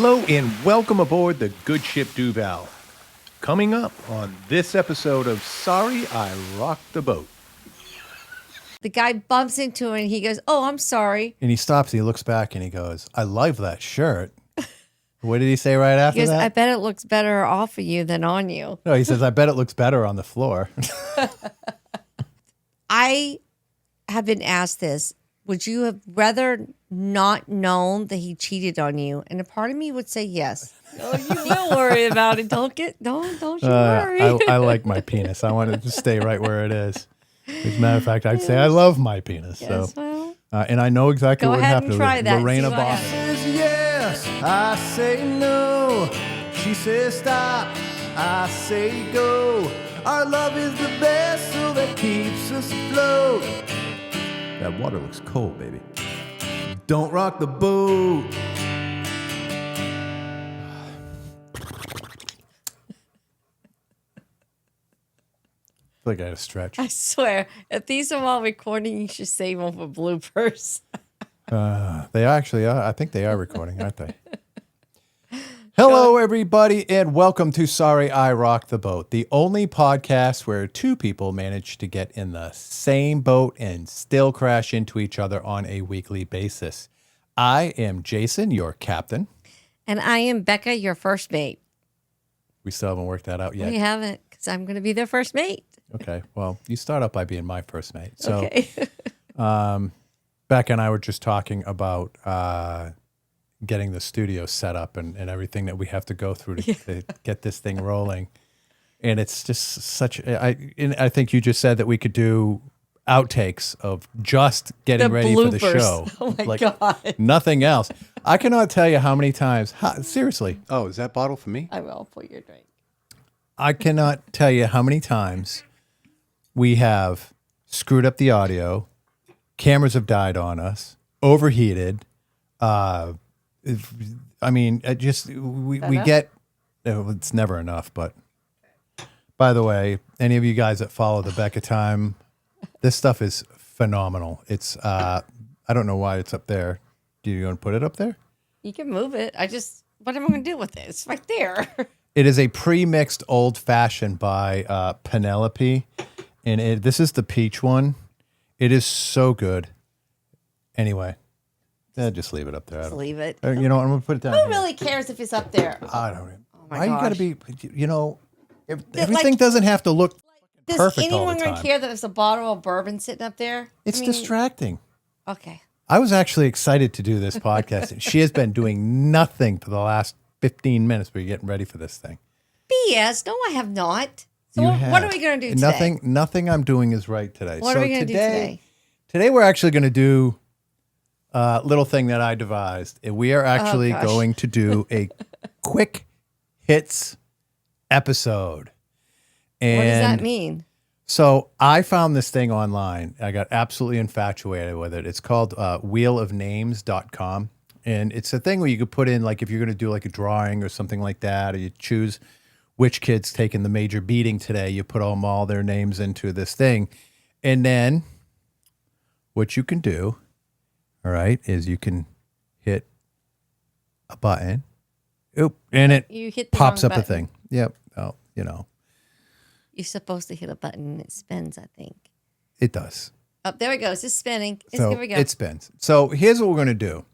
Hello and welcome aboard the Good Ship Duval. Coming up on this episode of Sorry I Rocked the Boat. The guy bumps into him and he goes, "Oh, I'm sorry." And he stops, he looks back and he goes, "I love that shirt." What did he say right after He goes, that? "I bet it looks better off of you than on you." No, he says, "I bet it looks better on the floor." I have been asked this. Would you have rather not known that he cheated on you? And a part of me would say yes. Oh, you will worry about it. Don't you worry. I like my penis. I want it to stay right where it is. As a matter of fact, I'd say I love my penis. Yes, So, well, and I know exactly go what ahead happened. and try that. Lorena See what Boston happens. says yes. I say no. She says stop. I say go. Our love is the vessel that keeps us afloat. That water looks cold, baby. Don't rock the boat. I got to stretch. I swear, if these are all recording, you should save them for bloopers. They actually are. I think they are recording, aren't they? Hello, everybody, and welcome to Sorry I Rocked the Boat, the only podcast where two people manage to get in the same boat and still crash into each other on a weekly basis. I am Jason, your captain. And I am Becca, your first mate. We still haven't worked that out yet. We haven't, because I'm going to be their first mate. Okay, well, you start out by being my first mate. So, Okay. Becca and I were just talking about getting the studio set up and everything that we have to go through to get this thing rolling. And it's just such, I think you just said that we could do outtakes of just getting The ready for the bloopers. show. Oh my God. Nothing else. I cannot tell you how many times, seriously, Oh, is that bottle for me? I will put your drink. I cannot tell you how many times we have screwed up the audio, cameras have died on us, overheated. We get, it's never enough, but by the way, any of you guys that follow the Becka time, this stuff is phenomenal. It's, I don't know why it's up there. Do you want to put it up there? You can move it. What am I going to do with it? It's right there. It is a pre-mixed old fashioned by Penelope, and this is the peach one. It is so good. Anyway, just leave it up there. Just leave it. You know what? I'm gonna put it down. Who here. really cares if it's up there? I don't. Oh my Why you gotta gosh. be? Everything doesn't have to look Does perfect all anyone the going to time. care that there's a bottle of bourbon sitting up there? It's distracting. Okay. I was actually excited to do this podcast. And she has been doing nothing for the last 15 minutes. We're getting ready for this thing. BS. No, I have not. So You what have. are we going to do today? Nothing I'm doing is right today. What are we going to do today? Today we're actually going to do a little thing that I devised. And we are actually gosh. going to do a quick hits episode. And What does that mean? So I found this thing online. I got absolutely infatuated with it. It's called wheelofnames.com. And it's a thing where you could put in, like, if you're going to do like a drawing or something like that, or you choose which kid's taking the major beating today, you put all their names into this thing. And then what you can do, all right, is you can hit a button. Oop, and it You hit the pops wrong up a button. thing. Yep. Oh, you know, You're supposed to hit a button and it spins, I think. it does. Oh, there it goes. It's spinning. So Here we go. it spins. So here's what we're going to do.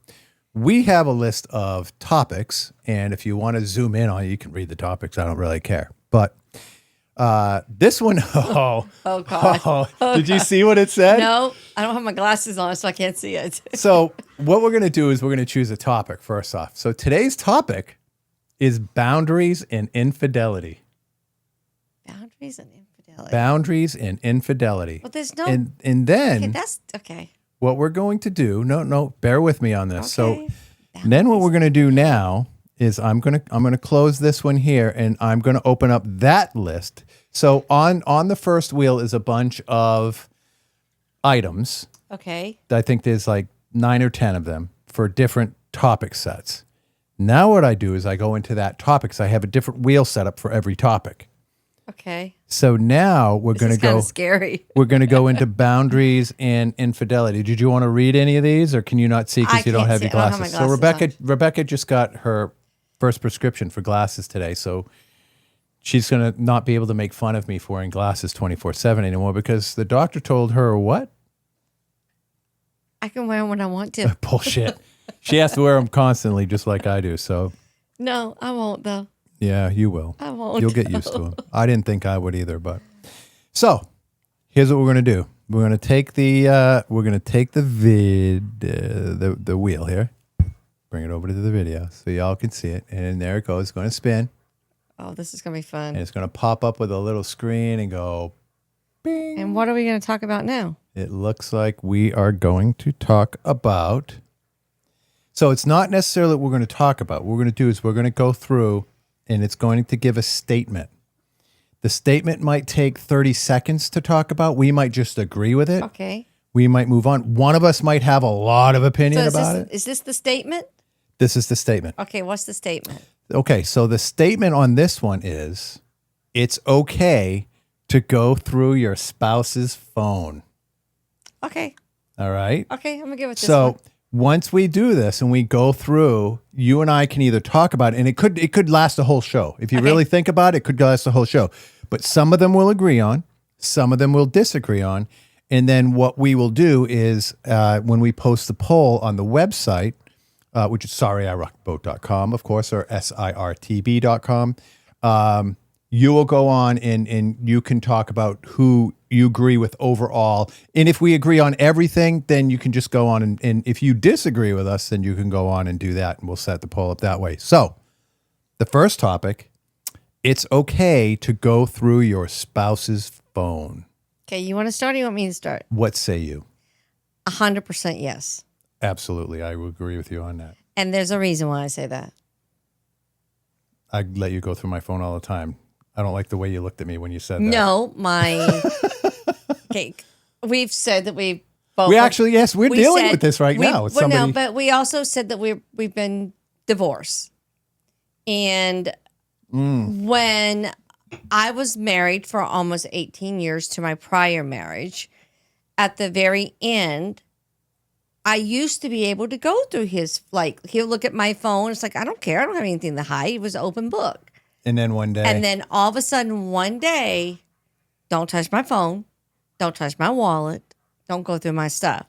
We have a list of topics, and if you want to zoom in on it, you can read the topics. I don't really care. But this one, Oh, God. did you see what it said? No, I don't have my glasses on, so I can't see it. So what we're going to do is we're going to choose a topic first off. So today's topic is boundaries and infidelity. Boundaries and infidelity. Boundaries and infidelity. But there's no. And then Okay, that's okay. what we're going to do, no, bear with me on this. Okay. So then what we're going to do now is I'm going to close this one here and I'm going to open up that list. So on the first wheel is a bunch of items. Okay. I think there's like 9 or 10 of them for different topic sets. Now what I do is I go into that topic. So I have a different wheel set up for every topic. Okay. So now we're going to This is kind go. of scary. We're going to go into boundaries and infidelity. Did you want to read any of these, or can you not see I because you don't can't have see. your I don't have glasses? my So glasses Rebecca just got her first prescription for glasses today. So she's going to not be able to make fun of me for wearing glasses 24/7 anymore because the doctor told her what? I can wear them when I want to. Bullshit. She has to wear them constantly, just like I do. So No, I won't though. yeah, you will. I won't. You'll get used to them. I didn't think I would either, but so here's what we're going to do. We're going to take the the wheel here, bring it over to the video so y'all can see it, and there it goes. It's going to spin, Oh, this is gonna be fun. and it's going to pop up with a little screen and go. Bing. And what are we gonna talk about now? It looks like we are going to talk about. So it's not necessarily what we're going to talk about. What we're going to do is we're going to go through, and it's going to give a statement. The statement might take 30 seconds to talk about. We might just agree with it. Okay. We might move on. One of us might have a lot of opinion about it. Is this the statement? This is the statement. Okay, what's the statement? Okay, so the statement on this one is, it's okay to go through your spouse's phone. Okay. All right? Okay, I'm gonna give it this So one. once we do this and we go through, you and I can either talk about it, and it could last a whole show. If you Okay. really think about it, it could last a whole show. But some of them we'll agree on, some of them we'll disagree on. And then what we will do is when we post the poll on the website, which is sorryirockboat.com, of course, or SIRTB.com, you will go on and you can talk about who you agree with overall. And if we agree on everything, then you can just go on. And if you disagree with us, then you can go on and do that. And we'll set the poll up that way. So the first topic, it's okay to go through your spouse's phone. Okay, you want to start or you want me to start? What say you? 100% yes. Absolutely. I would agree with you on that. And there's a reason why I say that. I let you go through my phone all the time. I don't like the way you looked at me when you said that. No, my cake. We've said that we both. We actually, yes, we're dealing said- with this right now. It's Well, no, somebody. but we also said that we've been divorced, and when I was married for almost 18 years to my prior marriage, at the very end, I used to be able to go through his, like, he'll look at my phone. It's like, I don't care. I don't have anything to hide. It was an open book. And then one day. And then all of a sudden, one day, don't touch my phone. Don't touch my wallet. Don't go through my stuff.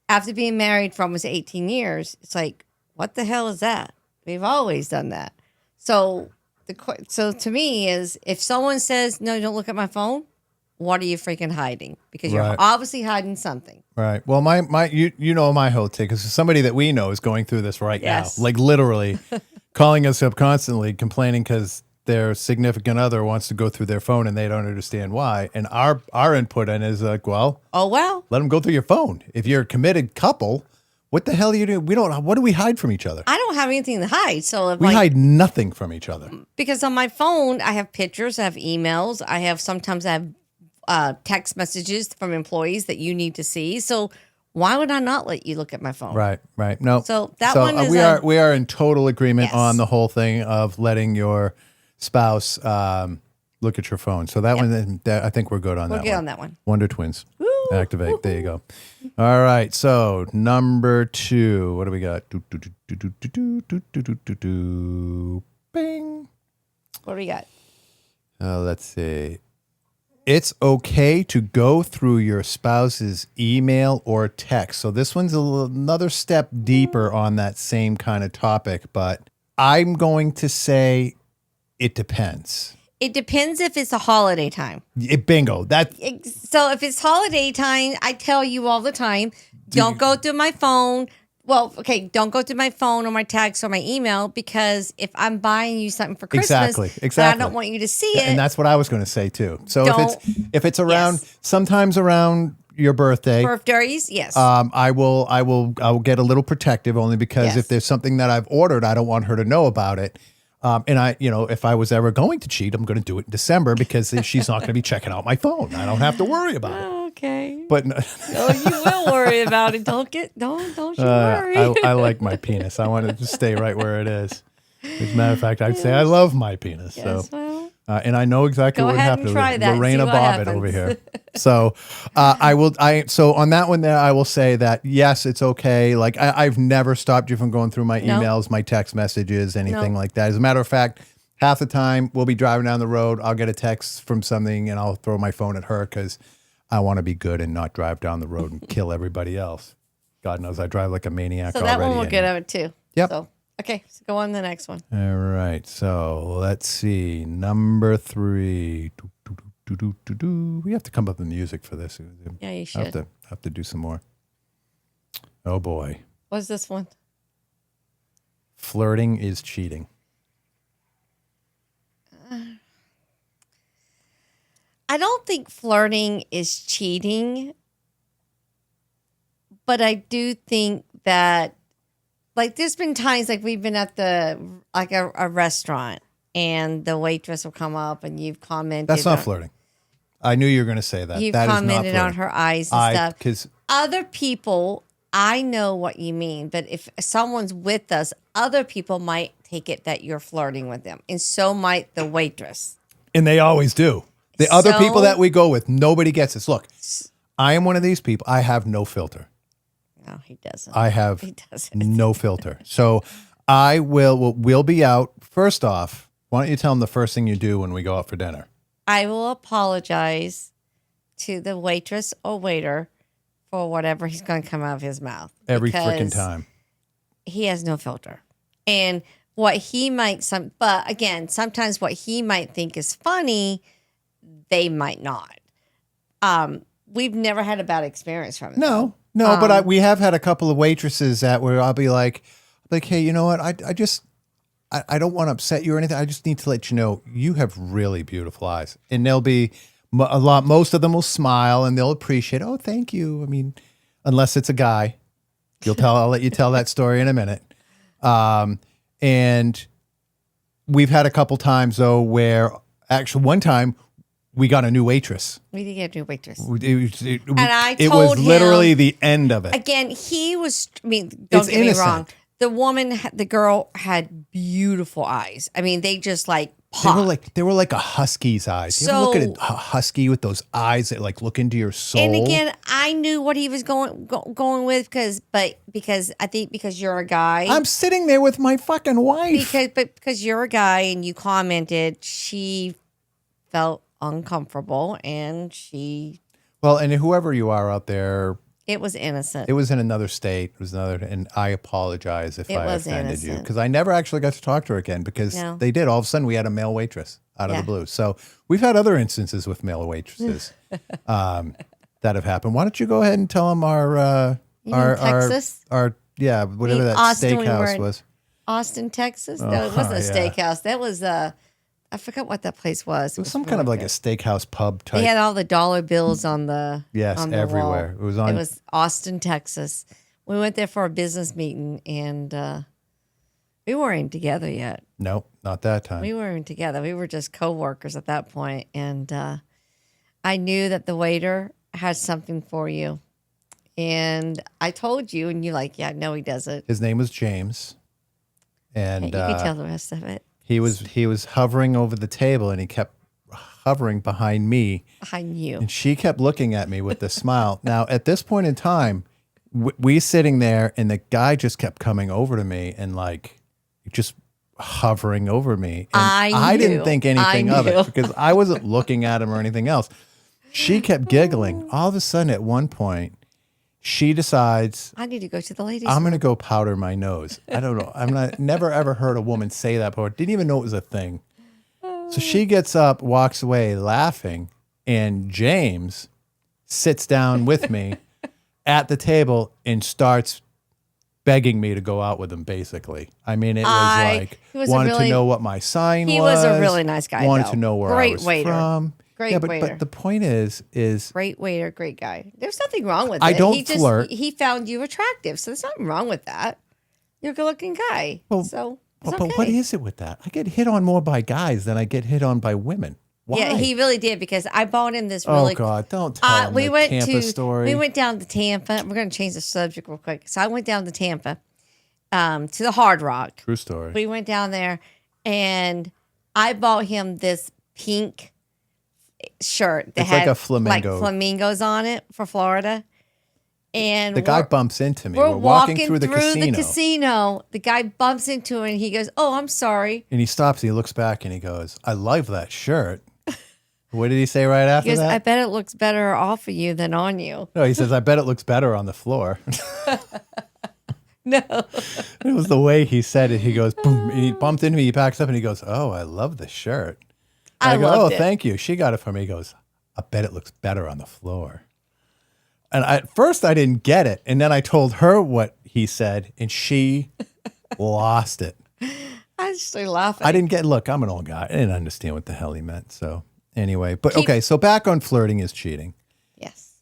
After being married for almost 18 years, it's like, what the hell is that? We've always done that. So to me is, if someone says, no, don't look at my phone, what are you freaking hiding? Because you're Right. obviously hiding something. Right. Well, you know my whole take is somebody that we know is going through this right Yes. now, like literally calling us up constantly, complaining because their significant other wants to go through their phone and they don't understand why. And our input in is like, well, Oh, well. let them go through your phone. If you're a committed couple, what the hell are you doing? What do we hide from each other? I don't have anything to hide. So if We hide nothing from each other. because on my phone, I have pictures, I have emails, sometimes I have text messages from employees that you need to see. So why would I not let you look at my phone? Right. No. So that one is we are in total agreement Yes. on the whole thing of letting your spouse look at your phone. So that one, I think we're good on We're that good one. on that one. Wonder Twins. Activate. There you go. All right. So number 2. What do we got? Bing. What do we got? Let's see. It's okay to go through your spouse's email or text. So this one's another step deeper on that same kind of topic, but I'm going to say it depends. It depends if it's a holiday time. Bingo. So if it's holiday time, I tell you all the time, don't go through my phone. Well, okay, don't go through my phone or my text or my email, because if I'm buying you something for Christmas, Exactly. and I don't want you to see it. And that's what I was going to say too. So Don't- if it's around, Yes. sometimes around your birthday, Birthdays, yes. I will get a little protective, only because Yes. if there's something that I've ordered, I don't want her to know about it. And if I was ever going to cheat, I'm going to do it in December, because then she's not going to be checking out my phone. I don't have to worry about it. Okay. But Oh, you will worry about it. Don't you worry. I like my penis. I want it to stay right where it is. As a matter of fact, I'd say I love my penis. Yes, So, well. And I know exactly Go what ahead and happened. try that. Lorena See what Bobbitt happens. over here. So so on that one there, I will say that yes, it's okay. Like I've never stopped you from going through my No. emails, my text messages, anything No. like that. As a matter of fact, half the time we'll be driving down the road, I'll get a text from something and I'll throw my phone at her because I want to be good and not drive down the road and kill everybody else. God knows I drive like a maniac So already. that one will get anyway. of it too. Yep. So, okay, so go on to the next one. All right. So let's see. Number 3. We have to come up with music for this. Yeah, you I should. have to do some more. Oh boy. What's this one? Flirting is cheating. I don't think flirting is cheating, but I do think that, like, there's been times like we've been at a restaurant and the waitress will come up and you've commented. That's not on- flirting. I knew you were going to say that. You've That is not commented on flirting. her eyes and stuff. Because Other people, I know what you mean, but if someone's with us, other people might take it that you're flirting with them, and so might the waitress. and they always do. The other So- people that we go with, nobody gets this. Look, I am one of these people. I have no filter. No, he doesn't. I have He doesn't. no filter. So we'll be out. First off, why don't you tell them the first thing you do when we go out for dinner? I will apologize to the waitress or waiter for whatever he's going to come out of his mouth. Every freaking because time. He has no filter. And what he might, but again, sometimes what he might think is funny, they might not. We've never had a bad experience from it. No, but we have had a couple of waitresses that where I'll be like, hey, you know what? I don't want to upset you or anything. I just need to let you know you have really beautiful eyes. And they'll be most of them will smile and they'll appreciate, oh, thank you. I mean, unless it's a guy. I'll let you tell that story in a minute. And we've had a couple times though where actually one time we got a new waitress. We did get a new waitress. It I was told literally him- the end of it. Again, he was, don't It's get me innocent. wrong. The girl had beautiful eyes. I mean, they just like They popped. were like a husky's eyes. You ever look at a husky with those eyes that like look into your soul? And again, I knew what he was going with because I think because you're a guy. I'm sitting there with my fucking wife. Because you're a guy and you commented, she felt uncomfortable and Well, and whoever you are out there, it was innocent. it was in another state. It was and I apologize if It I was offended you innocent. because I never actually got to talk to her again because No. they did. All of a sudden, we had a male waitress out of Yeah. the blue. So we've had other instances with male waitresses that have happened. Why don't you go ahead and tell them our Texas? our whatever that Austin, we were steakhouse in- was. Austin, Texas. No, it wasn't a yeah. steakhouse. That was I forgot what that place was. It was some kind of like a steakhouse pub type. They had all the dollar bills on the Yes, on the everywhere. wall. It was Austin, Texas. We went there for a business meeting, and we weren't together yet. Nope, not that time. We weren't together. We were just co-workers at that point, and I knew that the waiter had something for you, and I told you, and you're like, "Yeah, no, he doesn't." His name was James, and You can tell the rest of it. he was hovering over the table, and he kept hovering behind me, I knew. and she kept looking at me with this smile. Now, at this point in time, we sitting there, and the guy just kept coming over to me and like just hovering over me. And I didn't knew. think anything I of knew. it because I wasn't looking at him or anything else. She kept giggling. All of a sudden, at one point, she decides, I need to go to the ladies' I'm room. going to go powder my nose. I don't know. Never ever heard a woman say that before. Didn't even know it was a thing. So she gets up, walks away laughing, and James sits down with me at the table and starts begging me to go out with him, basically. I mean, it was like, he was a wanted really- to know what my sign was. he was a really nice guy, Wanted though. to know where I Great was waiter. from. Great yeah, but waiter. the point is Great waiter, great guy. There's nothing wrong with it. I don't he flirt. He found you attractive, so there's nothing wrong with that. You're a good-looking guy, so it's but okay. what is it with that? I get hit on more by guys than I get hit on by women. Why? Yeah, he really did because I bought him this really. Oh God! Don't tell him the Tampa story. We went down to Tampa. We're going to change the subject real quick. So I went down to Tampa, to the Hard Rock. True story. We went down there, and I bought him this pink shirt that It's like had a flamingo. like flamingos on it for Florida. And The guy bumps into me. We're We're walking through the casino. casino. The guy bumps into him and he goes, "Oh, I'm sorry." And he stops, he looks back and he goes, I love that shirt. What did he say right after He goes, that? "I bet it looks better off of you than on you." No, he says, I bet it looks better on the floor. No. It was the way he said it. He goes, boom, and he bumped into me. He backs up and he goes, oh, I love this shirt. And I go, loved oh, it. thank you. She got it for me. He goes, I bet it looks better on the floor. And at first I didn't get it. And then I told her what he said and she lost it. I just started laughing. I didn't get, look, I'm an old guy. I didn't understand what the hell he meant. So anyway, but Keep- okay. So back on flirting is cheating. Yes.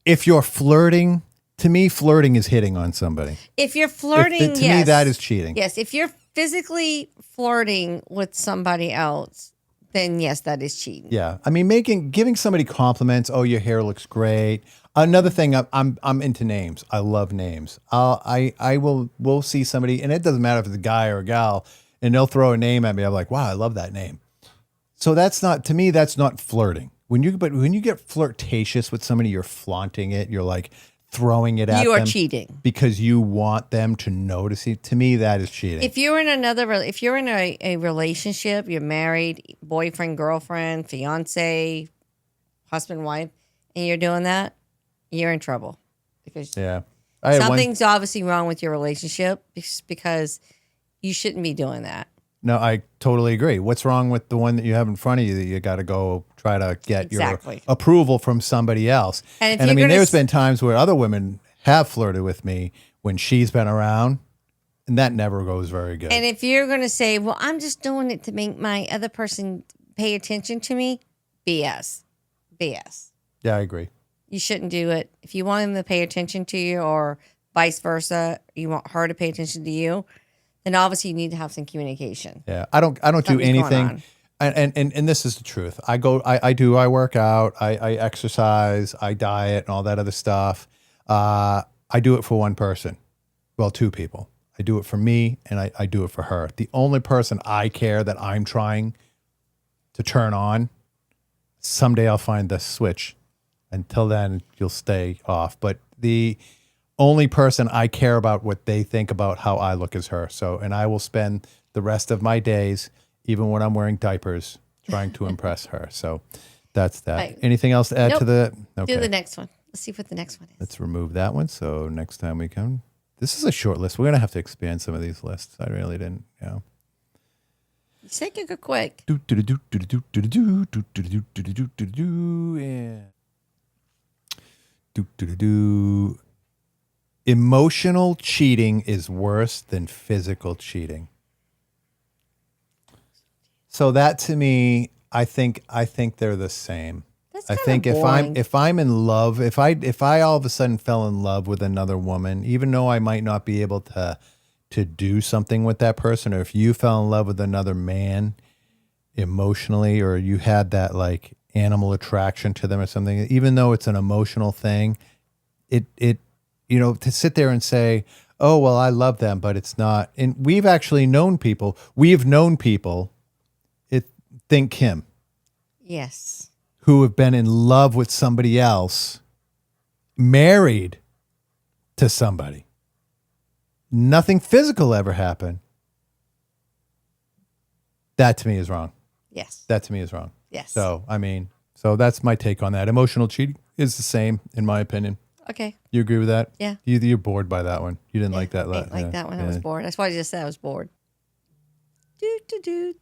If you're flirting, to me, flirting is hitting on somebody. If you're flirting, To yes. me, that is cheating. Yes. If you're physically flirting with somebody else, then yes, that is cheating. Yeah, I mean, giving somebody compliments. Oh, your hair looks great. Another thing, I'm into names. I love names. We'll see somebody, and it doesn't matter if it's a guy or a gal, and they'll throw a name at me. I'm like, wow, I love that name. So that's not, to me, that's not flirting. When you get flirtatious with somebody, you're flaunting it. You're like throwing it at them. You are cheating. Because you want them to notice it. To me, that is cheating. If you're in a relationship, you're married, boyfriend, girlfriend, fiance, husband, wife, and you're doing that, you're in trouble because Yeah. I had one, something's obviously wrong with your relationship because you shouldn't be doing that. no, I totally agree. What's wrong with the one that you have in front of you that you got to go try to get Exactly. your approval from somebody else? And if I you're mean, gonna there's s- been times where other women have flirted with me when she's been around, and that never goes very good. And if you're going to say, well, I'm just doing it to make my other person pay attention to me, BS. BS. Yeah, I agree. You shouldn't do it. If you want him to pay attention to you or vice versa, you want her to pay attention to you, then obviously you need to have some communication. Yeah, I don't do Something's going anything. on. And this is the truth. I work out, I exercise, I diet, and all that other stuff. I do it for one person, well, two people. I do it for me, and I do it for her. The only person I care that I'm trying to turn on, someday I'll find the switch. Until then, you'll stay off. But the only person I care about what they think about how I look is her. So, and I will spend the rest of my days, even when I'm wearing diapers, trying to impress her. So that's that. Right. Anything else to add to Nope. the? Okay. Do the next one. Let's see what the next one is. Let's remove that one. So next time we come, this is a short list. We're going to have to expand some of these lists. I really didn't, You take it good quick. Emotional cheating is worse than physical cheating. So that to me, I think they're the same. That's I kinda think boring. if I'm in love, if I all of a sudden fell in love with another woman, even though I might not be able to do something with that person, or if you fell in love with another man emotionally, or you had that like animal attraction to them or something, even though it's an emotional thing, it to sit there and say, oh, well, I love them, but it's not. And we've actually known people, think Kim, Yes. who have been in love with somebody else, married to somebody. Nothing physical ever happened. That to me is wrong. Yes. That to me is wrong. Yes. So, I mean, that's my take on that. Emotional cheating is the same, in my opinion. Okay. You agree with that? Yeah. You're bored by that one. You didn't like that. I didn't like that one. I was bored. That's why I just said I was bored. Do.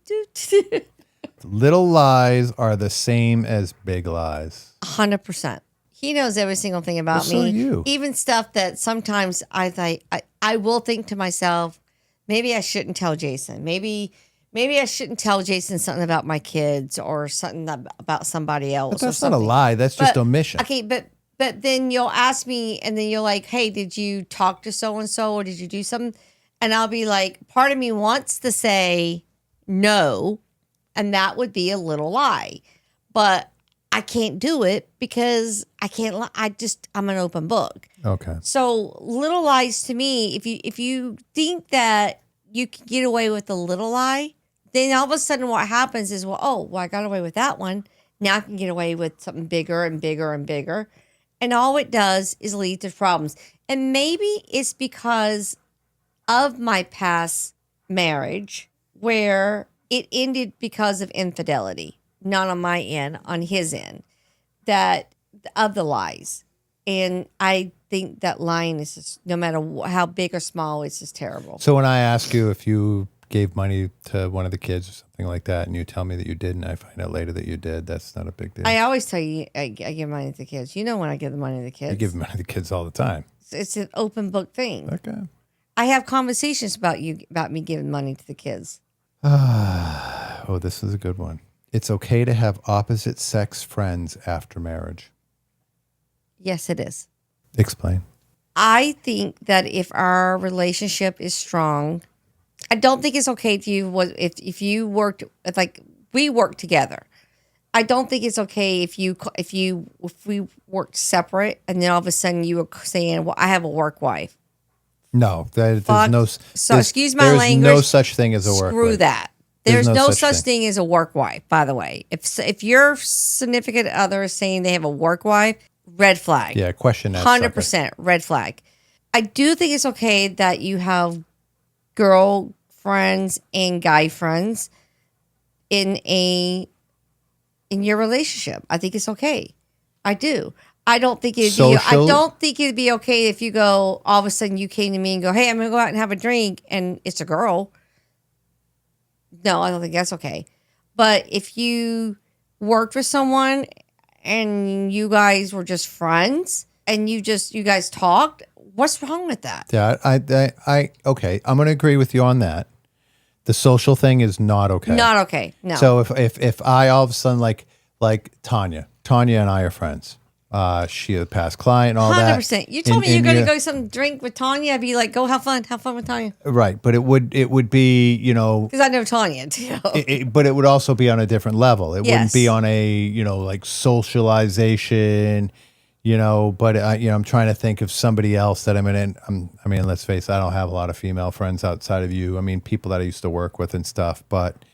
Little lies are the same as big lies. 100%. He knows every single thing about Well, so me. do you. Even stuff that sometimes I will think to myself, maybe I shouldn't tell Jason. Maybe I shouldn't tell Jason something about my kids or something about somebody else. But that's or not a something. lie. That's just But- omission. Okay, but then you'll ask me, and then you're like, "Hey, did you talk to so and so, or did you do something?" And I'll be like, part of me wants to say no, and that would be a little lie, but I can't do it because I can't. I'm an open book. Okay. So little lies to me, if you think that you can get away with a little lie, then all of a sudden what happens is, well, I got away with that one. Now I can get away with something bigger and bigger and bigger. And all it does is lead to problems. And maybe it's because of my past marriage where it ended because of infidelity, not on my end, on his end, that of the lies. And I think that lying is just, no matter how big or small, it's just terrible. So when I ask you if you gave money to one of the kids or something like that, and you tell me that you did, and I find out later that you did, that's not a big deal. I always tell you I give money to the kids. You know when I give the money to the kids. You give money to the kids all the time. It's an open book thing. Okay. I have conversations about me giving money to the kids. Oh, this is a good one. It's okay to have opposite sex friends after marriage. Yes, it is. Explain. I think that if our relationship is strong, I don't think it's okay if you worked like we work together. I don't think it's okay if we worked separate and then all of a sudden you were saying, "Well, I have a work wife." No, there's no. Excuse my there's language. no such thing as a work wife. Screw that. There's no such thing as a work wife. By the way, if your significant other is saying they have a work wife, red flag. Yeah, question that. 100% red flag. I do think it's okay that you have girl friends and guy friends in your relationship. I think it's okay. I do. I don't think it'd be okay if you go all of a sudden you came to me and go, "Hey, I'm gonna go out and have a drink," and it's a girl. No, I don't think that's okay. But if you worked with someone and you guys were just friends and you guys talked, what's wrong with that? Yeah, I okay. I'm going to agree with you on that. The social thing is not okay. Not okay. No. So if I all of a sudden like Tanya and I are friends. She a past client and all 100%. that. You told me you're going to go some drink with Tanya. I'd be like, go have fun with Tanya. Right, but it would be, because I know Tanya too. But it would also be on a different level. It wouldn't Yes. be on a like socialization. But I'm trying to think of somebody else that I mean, let's face it, I don't have a lot of female friends outside of you. I mean, people that I used to work with and stuff. But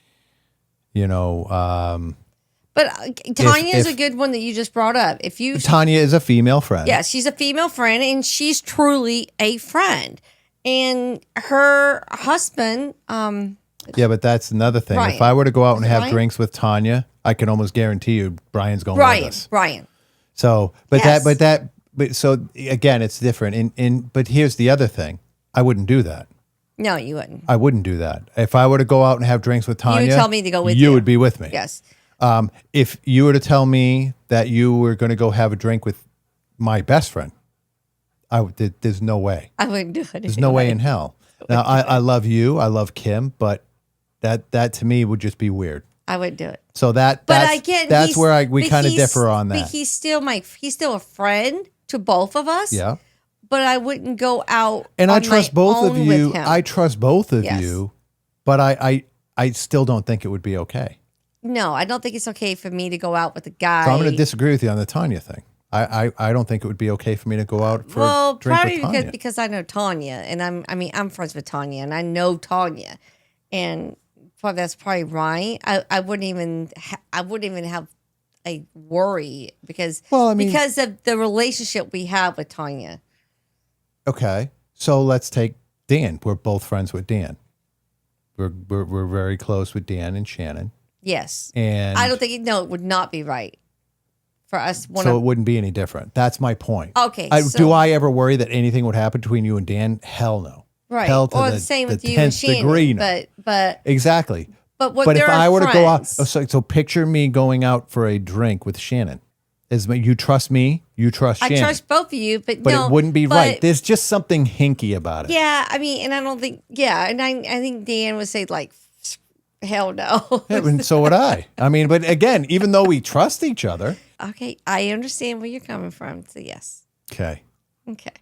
But Tanya is a good one that you just brought up. Tanya is a female friend. Yeah, she's a female friend, and she's truly a friend. And her husband, yeah, but that's another thing. Brian. If I were to go out and have Brian? drinks with Tanya, I can almost guarantee you Brian's going with us. Brian. So, Yes. so again, it's different. But here's the other thing: I wouldn't do that. No, you wouldn't. I wouldn't do that. If I were to go out and have drinks with Tanya, You would tell me to go with you. You would be with me. Yes. If you were to tell me that you were going to go have a drink with my best friend, there's no way. I wouldn't do it. There's no way in hell. Now, I love you. I love Kim, but that to me would just be weird. I wouldn't do it. So that's where we kind of differ on that. But he's still a friend to both of us. Yeah. But I wouldn't go out. And on I trust my both of own you. with him. I trust both of Yes. you, but I still don't think it would be okay. No, I don't think it's okay for me to go out with a guy. So I'm going to disagree with you on the Tanya thing. I don't think it would be okay for me to go out for a drink probably with Tanya. because I know Tanya, and I'm friends with Tanya, and I know Tanya, and that's probably right. I wouldn't even have a worry because because of the relationship we have with Tanya. Okay, so let's take Dan. We're both friends with Dan. We're very close with Dan and Shannon. Yes, and I don't think it would not be right for us. So it wouldn't be any different. That's my point. Okay, do I ever worry that anything would happen between you and Dan? Hell no. Right. Hell to the same with you and Shannon. Degree, no. But exactly. But if I were to go out, friends. so picture me going out for a drink with Shannon. You trust me, you trust Shannon. I trust both of you, but it wouldn't be right. There's just something hinky about it. Yeah, I mean, and I don't think. Yeah, and I think Dan would say like, hell no. Yeah, and so would I. I mean, but again, even though we trust each other. Okay, I understand where you're coming from. So yes. Okay. Okay.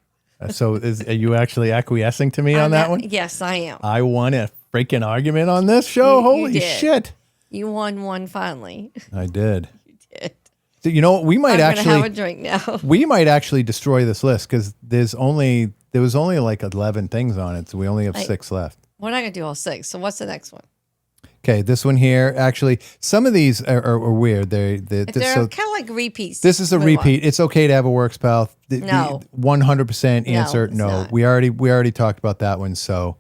So are you actually acquiescing to me on that one? Yes, I am. I won a freaking argument on this show. Holy shit. You won one finally. I did. You did. So, you know what? We might I'm actually gonna have a drink now. We might actually destroy this list because there was only like 11 things on it, so we only have 6 left. We're not gonna do all 6. So what's the next one? Okay, this one here. Actually, some of these are weird. They're So kind of like repeats. this is a Move repeat. on. It's okay to have a work spouse. No. 100% answer. it's No, not. we already talked about that one. So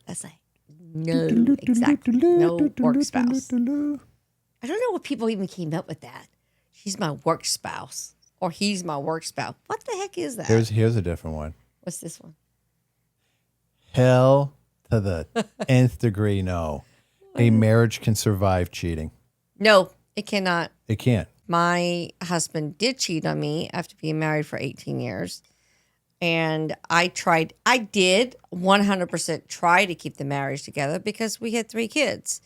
That's like no, exactly. No work spouse. I don't know what people even came up with that. She's my work spouse or he's my work spouse. What the heck is that? here's a different one. What's this one? Hell to the nth degree. No, a marriage can survive cheating. No, it cannot. It can't. My husband did cheat on me after being married for 18 years. And I did 100% try to keep the marriage together because we had 3 kids.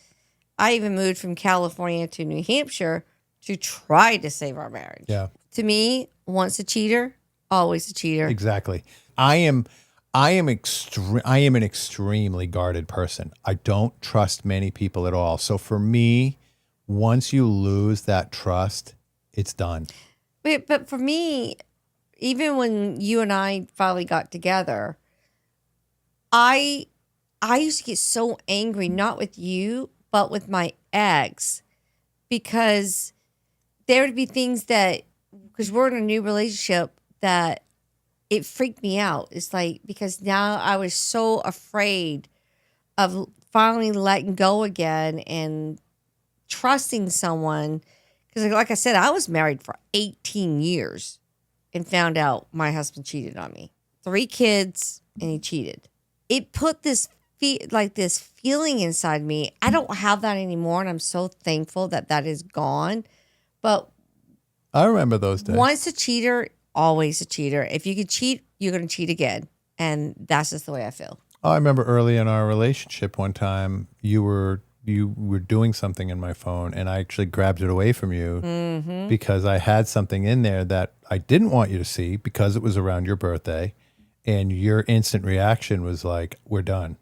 I even moved from California to New Hampshire to try to save our marriage. Yeah. To me, once a cheater, always a cheater. Exactly. I am an extremely guarded person. I don't trust many people at all. So for me, once you lose that trust, it's done. But for me, even when you and I finally got together, I used to get so angry, not with you, but with my ex, because there would be things that, because we're in a new relationship, that it freaked me out. It's like, because now I was so afraid of finally letting go again and trusting someone. Because like I said, I was married for 18 years and found out my husband cheated on me. 3 kids and he cheated. It put this this feeling inside me. I don't have that anymore, and I'm so thankful that that is gone. But I remember those days. once a cheater, always a cheater. If you could cheat, you're going to cheat again. And that's just the way I feel. I remember early in our relationship one time you were doing something in my phone and I actually grabbed it away from you because I had something in there that I didn't want you to see because it was around your birthday, and your instant reaction was like, we're done.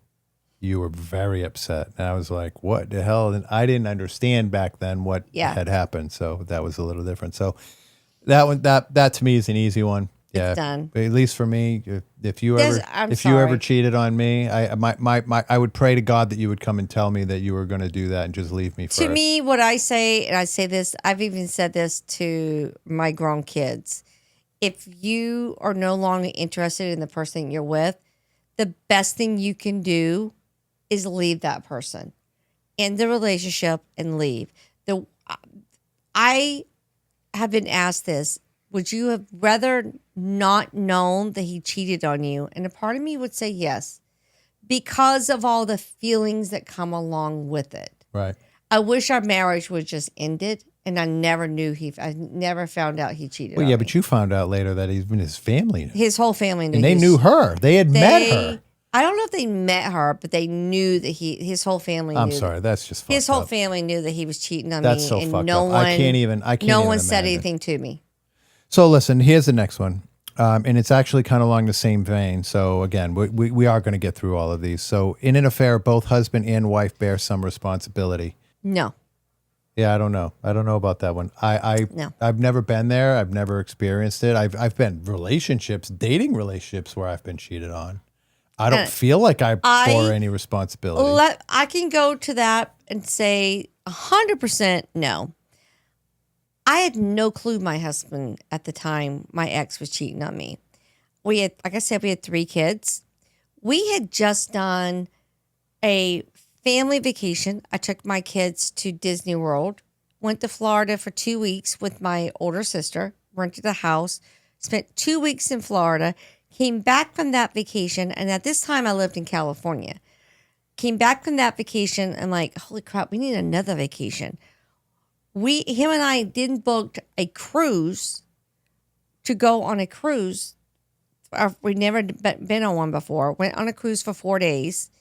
You were very upset. And I was like, what the hell? And I didn't understand back then what had happened. So that was a little different. So that one, that to me is an easy one. Yeah, It's done. At least for me, if you Yes, ever I'm you ever sorry. cheated on me, I would pray to God that you would come and tell me that you were going to do that and just leave me. To me, what I say, and I say this, I've even said this to my grown kids. If you are no longer interested in the person you're with, the best thing you can do is leave that person, end the relationship, and leave. I have been asked this. Would you have rather not known that he cheated on you? And a part of me would say yes, because of all the feelings that come along with it. Right. I wish our marriage was just ended, and I never found out he cheated on me. But you found out later that even his family knew. His whole family knew. And they knew her. They had met her. I don't know if they met her, but they knew that his whole family knew. I'm sorry, that's just fucked his whole up. family knew that he was cheating on That's me. so and fucked no up. one, I can't even no one said imagine. anything to me. So listen, here's the next one. And it's actually kind of along the same vein. So again, we are going to get through all of these. So in an affair, both husband and wife bear some responsibility. No. Yeah, I don't know. I don't know about that one. No. I've never been there. I've never experienced it. I've been dating relationships where I've been cheated on. I don't feel like I bore any responsibility. I can go to that and say 100% no. I had no clue my husband at the time, my ex, was cheating on me. We had, like I said, we had 3 kids. We had just done a family vacation. I took my kids to Disney World, went to Florida for 2 weeks with my older sister, rented a house, spent 2 weeks in Florida, came back from that vacation. And at this time I lived in California. Came back from that vacation and like, holy crap, we need another vacation. Him and I didn't book a cruise to go on a cruise. We'd never been on one before. Went on a cruise for 4 days.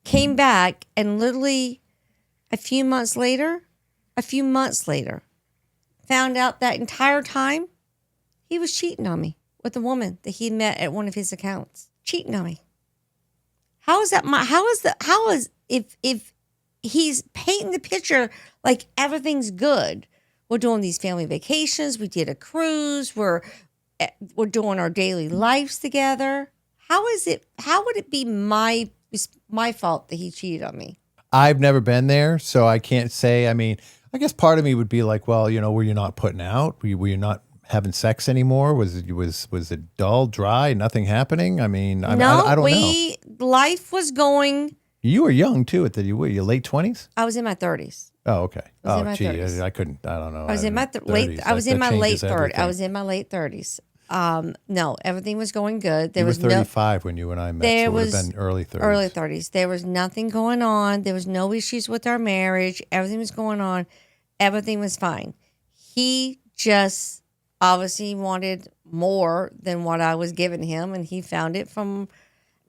Came back and literally a few months later, found out that entire time he was cheating on me with a woman that he met at one of his accounts. Cheating on me. If he's painting the picture like everything's good. We're doing these family vacations. We did a cruise. We're doing our daily lives together. How would it be my fault that he cheated on me? I've never been there, so I can't say. I mean, I guess part of me would be like, well, were you not putting out? Were you not having sex anymore? Was it dull, dry, nothing happening? I mean, I don't know. Life was going. You were young too. Were you late 20s? I was in my 30s. Oh, okay. I was in Oh, my gee, 30s. I couldn't. I don't know. I was in my late. I was in my late 30s. I was in my late 30s. No, everything was going good. You were 35 when you and I met. There so it would was have been early 30s. Early 30s. There was nothing going on. There was no issues with our marriage. Everything was going on. Everything was fine. He just obviously wanted more than what I was giving him, and he found it from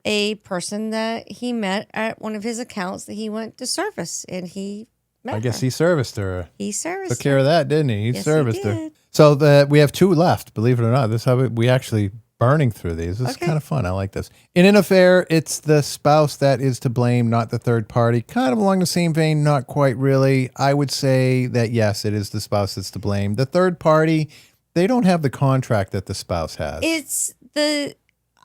a person that he met at one of his accounts that he went to service, and he met I guess her. he serviced her. He serviced Took care of that, didn't he? He Yes, serviced he her. did. So we have 2 left, believe it or not. This is how we actually burning through these. This is Okay. kind of fun. I like this. In an affair, it's the spouse that is to blame, not the third party. Kind of along the same vein, not quite really. I would say that, yes, it is the spouse that's to blame. The third party, they don't have the contract that the spouse has.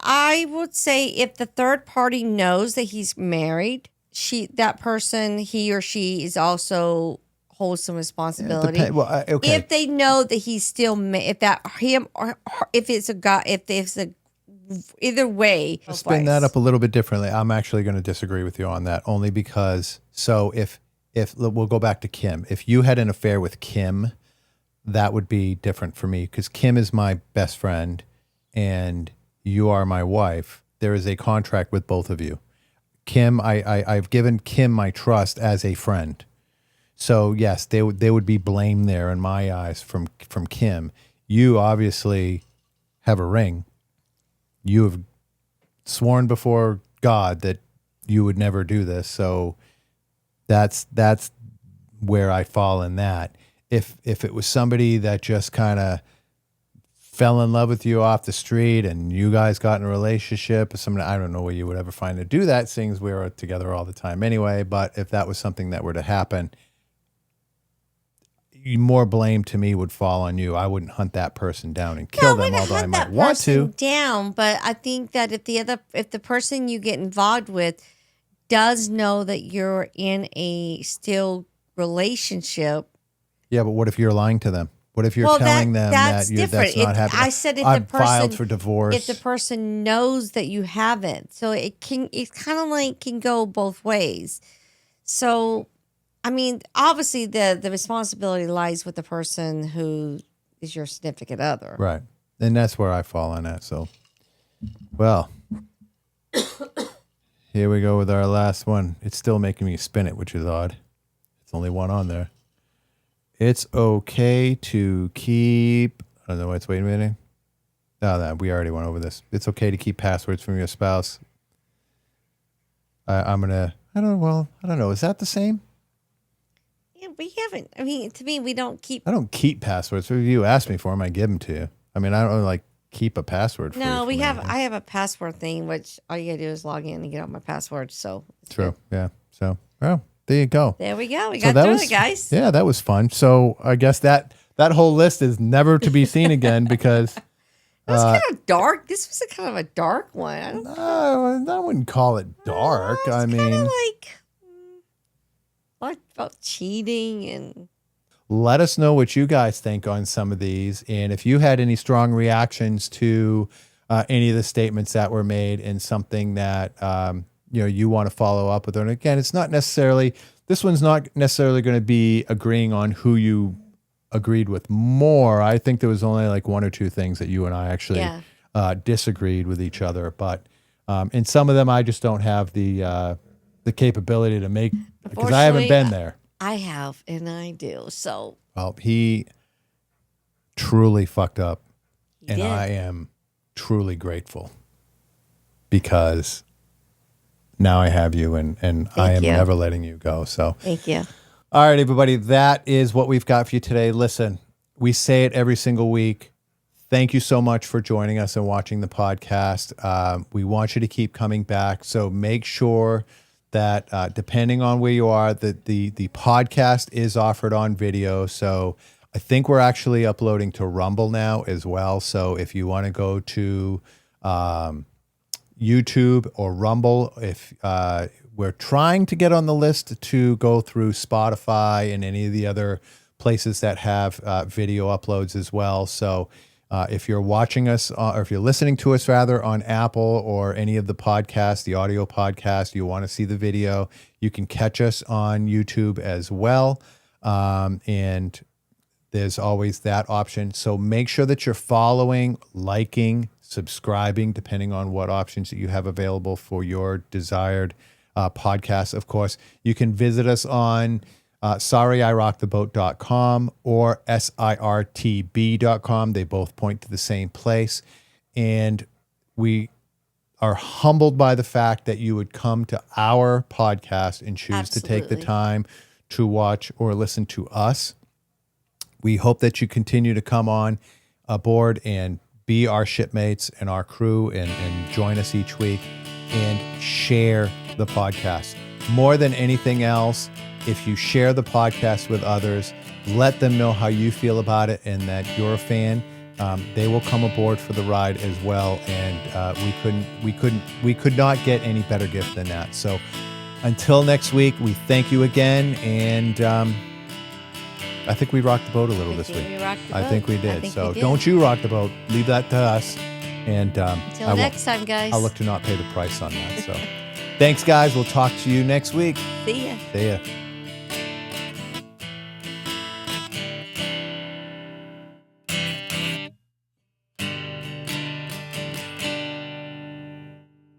I would say if the third party knows that he's married, that person, he or she is also holds some responsibility. Okay. If they know that he's still, if that him or her, if it's a guy, if it's a either way. To spin that up a little bit differently, I'm actually going to disagree with you on that, only because if we'll go back to Kim, if you had an affair with Kim, that would be different for me because Kim is my best friend and you are my wife. There is a contract with both of you. Kim, I've given Kim my trust as a friend. So yes, they would be blamed there in my eyes from Kim. You obviously have a ring. You have sworn before God that you would never do this. So that's where I fall in that. If it was somebody that just kind of fell in love with you off the street and you guys got in a relationship, I don't know where you would ever find to do that, seeing as we were together all the time anyway. But if that was something that were to happen, more blame to me would fall on you. I wouldn't hunt that person down and kill them, although I might want to. Down, but I think that if the person you get involved with does know that you're in a still relationship. Yeah, but what if you're lying to them? What if you're telling them that's that different. That's not happening? I said if I'm the person filed for divorce. If the person knows that you haven't, so it's kind of like can go both ways. So, I mean, obviously the responsibility lies with the person who is your significant other, right? And that's where I fall on that. So, well, here we go with our last one. It's still making me spin it, which is odd. It's only one on there. It's okay to keep. I don't know. Wait a minute. No, we already went over this. It's okay to keep passwords from your spouse. I don't know. Is that the same? Yeah, we haven't. I mean, to me, we don't keep. I don't keep passwords. If you ask me for them, I give them to you. I mean, I don't like keep a password. No, we have. Anything. I have a password thing, which all you gotta do is log in and get all my passwords. So true. Good. Yeah. So, well, there you go. There we go. We got through it, guys. Yeah, that was fun. So I guess that whole list is never to be seen again because That's kind of dark. This was kind of a dark one. I wouldn't call it dark. I mean, kind of like about cheating and. Let us know what you guys think on some of these, and if you had any strong reactions to any of the statements that were made, and something that you want to follow up with. And again, this one's not necessarily going to be agreeing on who you agreed with more. I think there was only like one or two things that you and I actually disagreed with each other, but in some of them, I just don't have the capability to make because I haven't been there. I have, and I do. So, well, he truly fucked up, and did. I am truly grateful because now I have you, and I am never letting you go. So, thank you. All right, everybody, that is what we've got for you today. Listen, we say it every single week. Thank you so much for joining us and watching the podcast. We want you to keep coming back. So make sure that depending on where you are, the podcast is offered on video. So I think we're actually uploading to Rumble now as well. So if you want to go to YouTube or Rumble, we're trying to get on the list to go through Spotify and any of the other places that have video uploads as well. So if you're watching us, or if you're listening to us rather on Apple or any of the podcasts, the audio podcast, you want to see the video, you can catch us on YouTube as well. And there's always that option. So make sure that you're following, liking, subscribing, depending on what options that you have available for your desired podcast. Of course, you can visit us on sorryirocktheboat.com or sirtb.com. They both point to the same place. And we are humbled by the fact that you would come to our podcast and choose to take the time to watch or listen to us. We hope that you continue to come on aboard and be our shipmates and our crew and join us each week and share the podcast. More than anything else, if you share the podcast with others, let them know how you feel about it and that you're a fan. They will come aboard for the ride as well. And we could not get any better gift than that. So until next week, we thank you again. And I think we rocked the boat a little this week. I think we did. So don't you rock the boat. Leave that to us. And until next time, guys. I'll look to not pay the price on that. So thanks, guys. We'll talk to you next week. See ya. See ya.